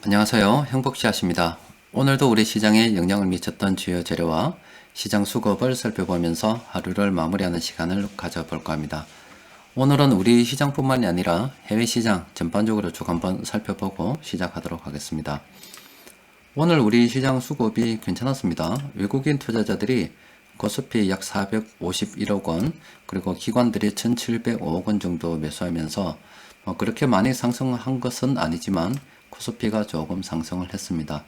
안녕하세요. 행복씨앗입니다. 오늘도 우리 시장에 영향을 미쳤던 주요 재료와 시장 수급을 살펴보면서 하루를 마무리하는 시간을 가져볼까 합니다. 오늘은 우리 시장뿐만이 아니라 해외 시장 전반적으로 쭉 한번 살펴보고 시작하도록 하겠습니다. 오늘 우리 시장 수급이 괜찮았습니다. 외국인 투자자들이 코스피 약 451억 원, 그리고 기관들이 1705억 원 정도 매수하면서 그렇게 많이 상승한 것은 아니지만 코스피가 조금 상승을 했습니다.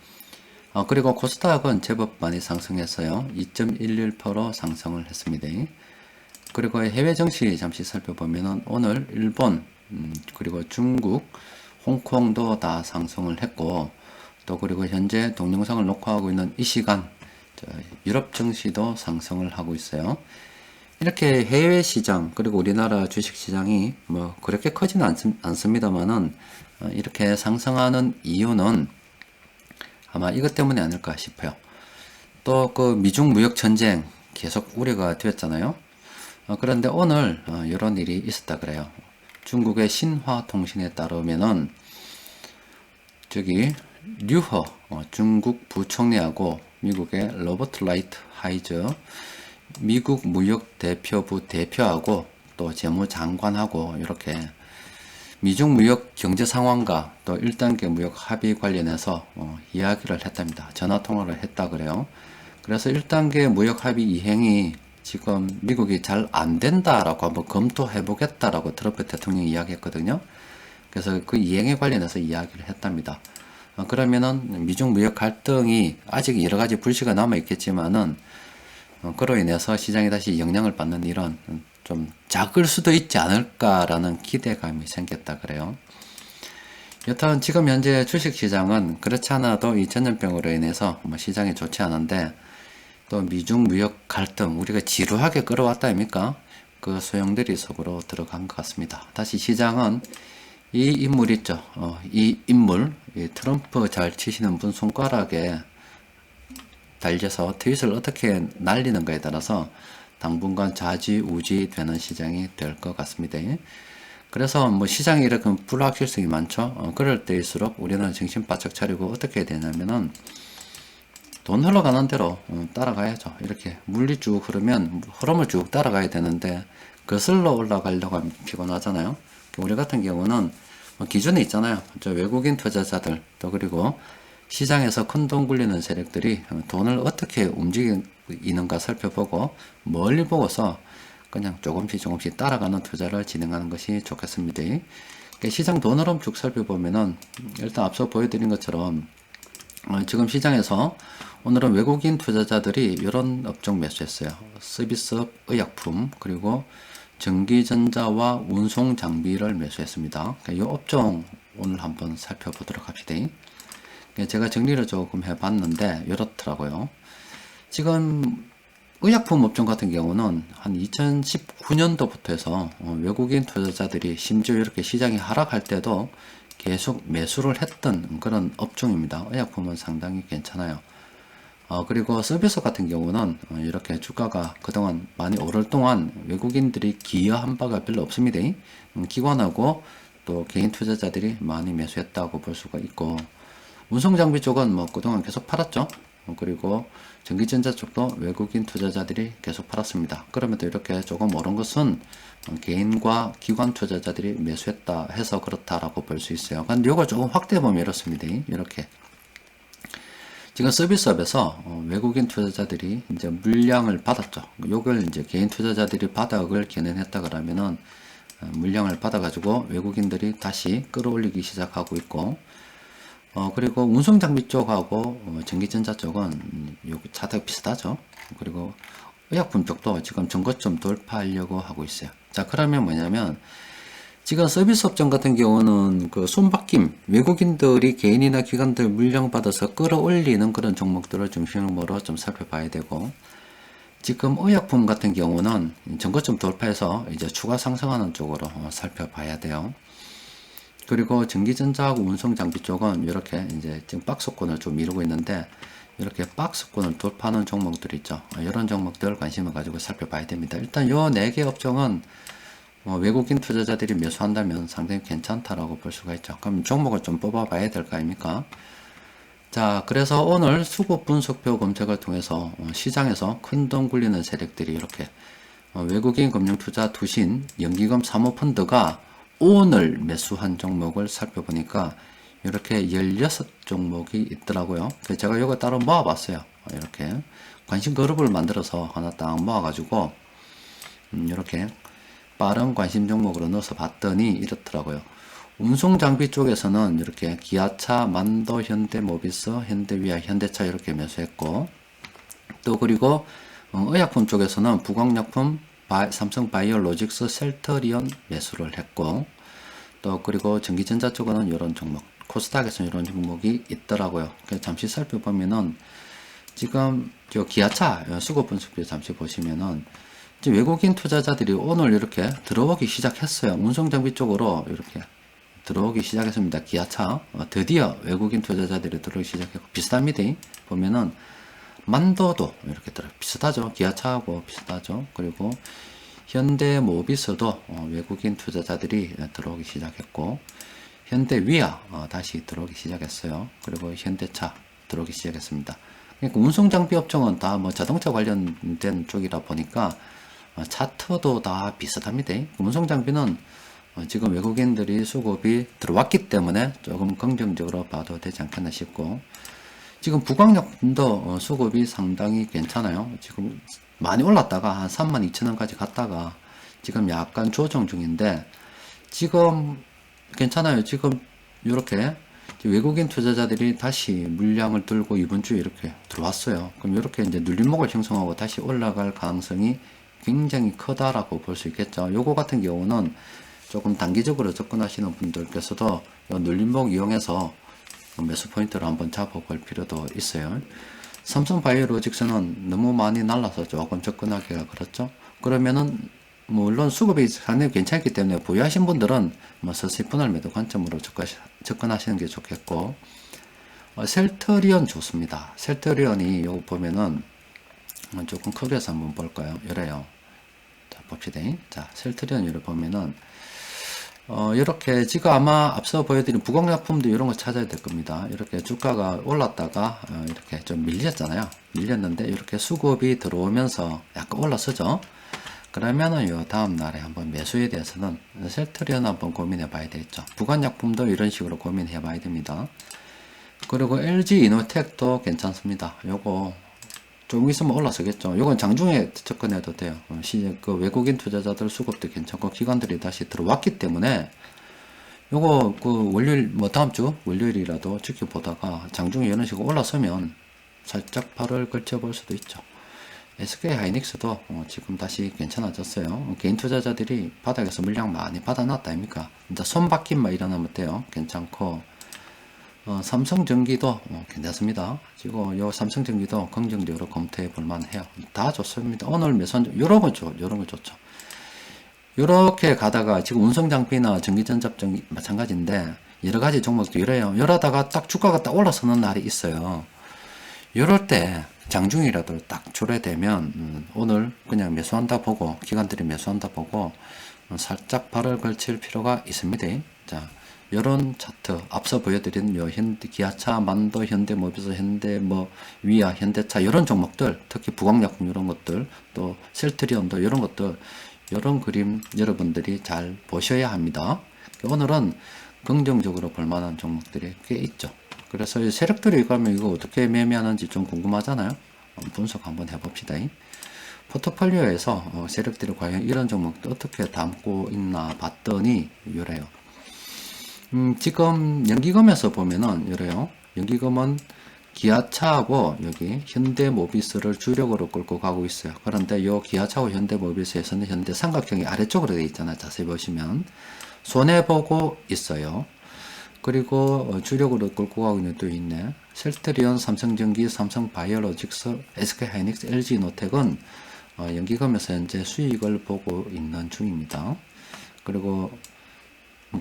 그리고 코스닥은 제법 많이 상승했어요. 2.11% 상승을 했습니다. 그리고 해외 증시 잠시 살펴보면 오늘 일본, 그리고 중국, 홍콩도 다 상승을 했고, 또 그리고 현재 동영상을 녹화하고 있는 이 시간 유럽 증시도 상승을 하고 있어요. 이렇게 해외 시장 그리고 우리나라 주식 시장이 뭐 그렇게 크지는 않습니다만은 이렇게 상승하는 이유는 아마 이것 때문이 아닐까 싶어요. 또 그 미중 무역 전쟁 계속 우려가 되었잖아요. 그런데 오늘 이런 일이 있었다 그래요. 중국의 신화통신에 따르면은 저기 류허 중국 부총리하고 미국의 로버트 라이트 하이저 미국 무역 대표부 대표하고 또 재무장관하고 이렇게 미중 무역 경제 상황과 또 1단계 무역 합의 관련해서 이야기를 했답니다. 전화 통화를 했다 그래요. 그래서 1단계 무역 합의 이행이 지금 미국이 잘 안 된다라고 한번 검토해 보겠다라고 트럼프 대통령이 이야기했거든요. 그래서 그 이행에 관련해서 이야기를 했답니다. 그러면은 미중 무역 갈등이 아직 여러 가지 불씨가 남아 있겠지만은 그로 인해서 시장이 다시 영향을 받는 일은 좀 작을 수도 있지 않을까라는 기대감이 생겼다 그래요. 여튼 지금 현재 주식시장은 그렇지 않아도 이 전염병으로 인해서 뭐 시장이 좋지 않은데 또 미중 무역 갈등 우리가 지루하게 끌어왔다 아닙니까? 그 소용돌이 속으로 들어간 것 같습니다. 다시 시장은 이 인물 있죠. 이 인물, 이 트럼프 잘 치시는 분 손가락에 달려서 트윗을 어떻게 날리는가에 따라서 당분간 좌지우지 되는 시장이 될 것 같습니다. 그래서 뭐 시장이 이렇게 불확실성이 많죠. 그럴 때일수록 우리는 정신 바짝 차리고 어떻게 해야 되냐면은 돈 흘러가는 대로 따라가야죠. 이렇게 물리 쭉 흐르면 흐름을 쭉 따라가야 되는데 거슬러 올라가려고 하면 피곤하잖아요. 우리 같은 경우는 기준이 있잖아요. 저 외국인 투자자들 또 그리고 시장에서 큰 돈 굴리는 세력들이 돈을 어떻게 움직이는가 살펴보고 멀리 보고서 그냥 조금씩 따라가는 투자를 진행하는 것이 좋겠습니다. 시장 돈 흐름 쭉 살펴보면은 일단 앞서 보여드린 것처럼 지금 시장에서 오늘은 외국인 투자자들이 이런 업종 매수했어요. 서비스업, 의약품, 그리고 전기전자와 운송 장비를 매수했습니다. 이 업종 오늘 한번 살펴보도록 합시다. 제가 정리를 조금 해봤는데 이렇더라고요. 지금 의약품 업종 같은 경우는 한 2019년도부터 해서 외국인 투자자들이 심지어 이렇게 시장이 하락할 때도 계속 매수를 했던 그런 업종입니다. 의약품은 상당히 괜찮아요. 그리고 서비스 같은 경우는 이렇게 주가가 그동안 많이 오를 동안 외국인들이 기여한 바가 별로 없습니다. 기관하고 또 개인 투자자들이 많이 매수했다고 볼 수가 있고, 운송장비 쪽은 뭐 그동안 계속 팔았죠. 그리고 전기전자 쪽도 외국인 투자자들이 계속 팔았습니다. 그럼에도 이렇게 조금 오른 것은 개인과 기관 투자자들이 매수했다 해서 그렇다라고 볼 수 있어요. 근데 이걸 조금 확대해 보면 이렇습니다. 이렇게 지금 서비스업에서 외국인 투자자들이 이제 물량을 받았죠. 요걸 이제 개인 투자자들이 바닥을 견인했다 그러면은 물량을 받아가지고 외국인들이 다시 끌어올리기 시작하고 있고, 그리고 운송장비 쪽하고 전기전자 쪽은 요 차트가 비슷하죠. 그리고 의약품 쪽도 지금 전고점 돌파하려고 하고 있어요. 자, 그러면 뭐냐면 지금 서비스 업종 같은 경우는 그 손바뀜, 외국인들이 개인이나 기관들 물량 받아서 끌어올리는 그런 종목들을 중심으로 좀 살펴봐야 되고, 지금 의약품 같은 경우는 전고점 돌파해서 이제 추가 상승하는 쪽으로 살펴봐야 돼요. 그리고 전기전자하고 운송장비 쪽은 이렇게 이제 지금 박스권을 좀 이루고 있는데, 이렇게 박스권을 돌파하는 종목들 있죠. 이런 종목들 관심을 가지고 살펴봐야 됩니다. 일단 요 4개 업종은 외국인 투자자들이 매수한다면 상당히 괜찮다라고 볼 수가 있죠. 그럼 종목을 좀 뽑아봐야 될 거 아닙니까? 자, 그래서 오늘 수급 분석표 검색을 통해서 시장에서 큰 돈 굴리는 세력들이 이렇게 외국인 금융투자 투신 연기금 사모펀드가 오늘 매수한 종목을 살펴보니까 이렇게 16종목이 있더라고요. 그래서 제가 이거 따로 모아봤어요. 이렇게 관심 그룹을 만들어서 하나 딱 모아가지고 이렇게 빠른 관심 종목으로 넣어서 봤더니 이렇더라고요. 운송 장비 쪽에서는 이렇게 기아차, 만도, 현대모비스, 현대위아, 현대차 이렇게 매수했고, 또 그리고 의약품 쪽에서는 부광약품, 삼성바이오로직스, 셀터리온 매수를 했고, 또 그리고 전기전자 쪽은 이런 종목, 코스닥에서는 이런 종목이 있더라고요. 그래서 잠시 살펴보면은 지금 저 기아차 수급 분석표 잠시 보시면은 지금 외국인 투자자들이 오늘 이렇게 들어오기 시작했어요. 운송장비 쪽으로 이렇게 들어오기 시작했습니다. 기아차 드디어 외국인 투자자들이 들어오기 시작했고 비슷합니다. 보면은 만도도 이렇게 비슷하죠. 기아차하고 비슷하죠. 그리고 현대모비스도 외국인 투자자들이 들어오기 시작했고 현대위아 다시 들어오기 시작했어요. 그리고 현대차 들어오기 시작했습니다. 그러니까 운송장비 업종은 다 뭐 자동차 관련된 쪽이라 보니까 차트도 다 비슷합니다. 운송장비는 지금 외국인들이 수급이 들어왔기 때문에 조금 긍정적으로 봐도 되지 않겠나 싶고, 지금 부광약품도 수급이 상당히 괜찮아요. 지금 많이 올랐다가 한 32,000원까지 갔다가 지금 약간 조정 중인데 지금 괜찮아요. 지금 이렇게 외국인 투자자들이 다시 물량을 들고 이번 주에 이렇게 들어왔어요. 그럼 이렇게 이제 눌림목을 형성하고 다시 올라갈 가능성이 굉장히 크다라고 볼 수 있겠죠. 요거 같은 경우는 조금 단기적으로 접근하시는 분들께서도 이 눌림목 이용해서 매수 포인트를 한번 잡아볼 필요도 있어요. 삼성바이오로직스는 너무 많이 날라서 조금 접근하기가 그렇죠. 그러면은 물론 수급이 상당히 괜찮기 때문에 보유하신 분들은 서서히 분할 매도 관점으로 접근하시는 게 좋겠고, 셀터리온 좋습니다. 셀터리온이 요거 보면은 조금 크게 해서 한번 볼까요? 이래요. 자, 봅시다. 자, 셀트리온을 보면은, 이렇게 지금 아마 앞서 보여드린 부공약품도 이런 거 찾아야 될 겁니다. 이렇게 주가가 올랐다가, 이렇게 좀 밀렸잖아요. 밀렸는데, 이렇게 수급이 들어오면서 약간 올라서죠. 그러면은 요 다음 날에 한번 매수에 대해서는 셀트리온 한번 고민해 봐야 되겠죠. 부관약품도 이런 식으로 고민해 봐야 됩니다. 그리고 LG 이노텍도 괜찮습니다. 요거, 조금 있으면 올라서겠죠. 이건 장중에 접근해도 돼요. 그 외국인 투자자들 수급도 괜찮고 기관들이 다시 들어왔기 때문에 요거 그 월요일 뭐 다음 주 월요일이라도 지켜보다가 장중에 이런 식으로 올라서면 살짝 팔을 걸쳐볼 수도 있죠. SK 하이닉스도 지금 다시 괜찮아졌어요. 개인 투자자들이 바닥에서 물량 많이 받아놨다 아닙니까? 이제 손바뀜만 일어나면 돼요. 괜찮고, 삼성전기도 괜찮습니다. 지금 요 삼성전기도 긍정적으로 검토해 볼 만해요. 다 좋습니다. 오늘 매수한 요런 거 좋죠. 요렇게 가다가 지금 운송장비나 전기전자증 마찬가지인데 여러 가지 종목도 이래요. 이러다가 딱 주가가 딱 올라서는 날이 있어요. 요럴 때 장중이라도 딱 조례되면 오늘 그냥 매수한다 보고 기관들이 매수한다 보고 살짝 발을 걸칠 필요가 있습니다. 자, 요런 차트 앞서 보여드린 요 현대 기아차, 만도, 현대모비스, 현대 뭐 위아, 현대차 이런 종목들, 특히 부광약품 이런 것들, 또 셀트리온도 이런 것들, 이런 그림 여러분들이 잘 보셔야 합니다. 오늘은 긍정적으로 볼 만한 종목들이 꽤 있죠. 그래서 이 세력들이 가면 이거 어떻게 매매하는지 좀 궁금하잖아요. 분석 한번 해봅시다. 포트폴리오에서 세력들이 과연 이런 종목도 어떻게 담고 있나 봤더니 이래요. 지금 연기금에서 보면은 이래요. 연기금은 기아차하고 여기 현대모비스를 주력으로 끌고 가고 있어요. 그런데 요 기아차하고 현대모비스에서는 현대 삼각형이 아래쪽으로 되어 있잖아요. 자세히 보시면 손해보고 있어요. 그리고 주력으로 끌고 가고 있는 또 있네. 셀트리온, 삼성전기, 삼성바이오로직스, SK하이닉스, LG노텍은 연기금에서 현재 수익을 보고 있는 중입니다. 그리고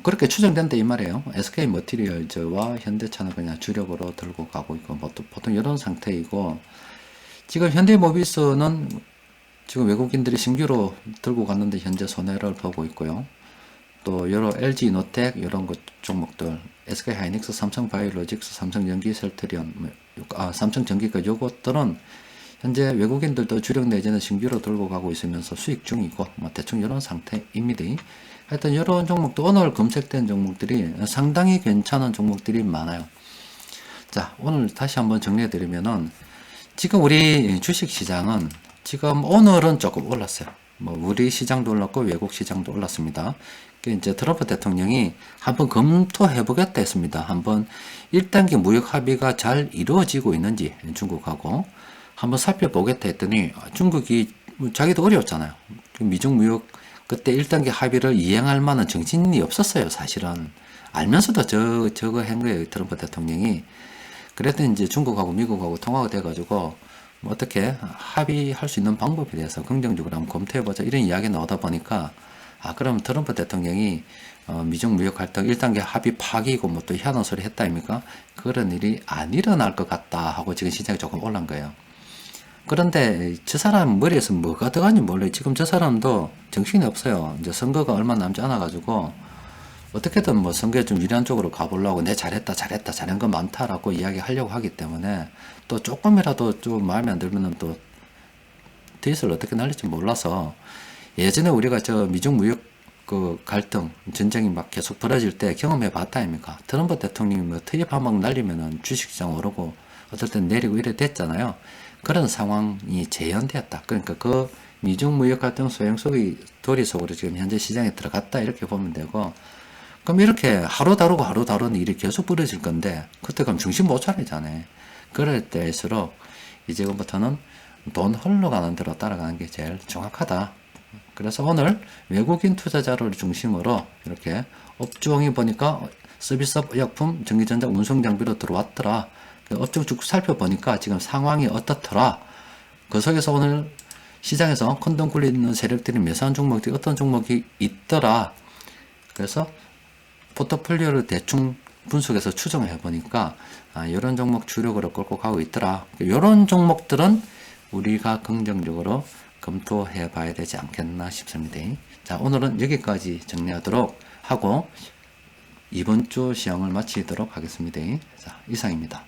그렇게 추정된다 이 말이에요. SK머티리얼즈와 현대차는 그냥 주력으로 들고 가고 있고 보통 이런 상태이고, 지금 현대모비스는 지금 외국인들이 신규로 들고 갔는데 현재 손해를 보고 있고요. 또 여러 LG노텍 이런 것 종목들, SK하이닉스, 삼성바이오로직스, 삼성전기, 셀트리온, 삼성전기가 요것들은 현재 외국인들도 주력 내지는 신규로 들고 가고 있으면서 수익 중이고 뭐 대충 이런 상태입니다. 하여튼 이런 종목도 오늘 검색된 종목들이 상당히 괜찮은 종목들이 많아요. 자, 오늘 다시 한번 정리해드리면은 지금 우리 주식시장은 지금 오늘은 조금 올랐어요. 뭐 우리 시장도 올랐고 외국 시장도 올랐습니다. 이제 트럼프 대통령이 한번 검토해보겠다 했습니다. 한번 1단계 무역 합의가 잘 이루어지고 있는지 중국하고 한번 살펴보겠다 했더니 중국이 자기도 어려웠잖아요. 미중 무역 그때 1단계 합의를 이행할 만한 정신이 없었어요. 사실은 알면서도 저거 한 거예요. 트럼프 대통령이. 그랬더니 이제 중국하고 미국하고 통화가 돼가지고 뭐 어떻게 합의할 수 있는 방법에 대해서 긍정적으로 한번 검토해보자 이런 이야기 나오다 보니까 그럼 트럼프 대통령이 미중 무역 갈등 1단계 합의 파기고 뭐 또 희한한 소리 했다 아닙니까? 그런 일이 안 일어날 것 같다 하고 지금 시장이 조금 올란 거예요. 그런데 저 사람 머리에서 뭐가 들어가는지 몰라요. 지금 저 사람도 정신이 없어요. 이제 선거가 얼마 남지 않아가지고 어떻게든 뭐 선거에 좀 유리한 쪽으로 가보려고 내 잘한 거 많다라고 이야기하려고 하기 때문에 또 조금이라도 좀 마음에 안 들면은 또 뒤에서 어떻게 날릴지 몰라서 예전에 우리가 저 미중 무역 그 갈등 전쟁이 막 계속 벌어질 때 경험해 봤다 아닙니까? 트럼프 대통령이 뭐 트입 한 방 날리면은 주식시장 오르고 어떨 땐 내리고 이래 됐잖아요. 그런 상황이 재현되었다. 그러니까 그 미중 무역 갈등 소행 속의 도리 속으로 지금 현재 시장에 들어갔다 이렇게 보면 되고, 그럼 이렇게 하루 다르는 일이 계속 벌어질 건데 그때 그럼 정신 못 차리잖아요. 그럴 때일수록 이제부터는 돈 흘러가는 대로 따라가는 게 제일 정확하다. 그래서 오늘 외국인 투자자를 중심으로 이렇게 업종이 보니까 서비스업, 의약품, 전기전자, 운송장비로 들어왔더라. 업종 쭉 살펴보니까 지금 상황이 어떻더라. 그 속에서 오늘 시장에서 큰돈 굴리는 세력들이 매수한 종목들이 어떤 종목이 있더라. 그래서 포트폴리오를 대충 분석해서 추정을 해보니까 이런 종목 주력으로 끌고 가고 있더라. 이런 종목들은 우리가 긍정적으로 검토해 봐야 되지 않겠나 싶습니다. 자, 오늘은 여기까지 정리하도록 하고 이번 주 시황을 마치도록 하겠습니다. 자, 이상입니다.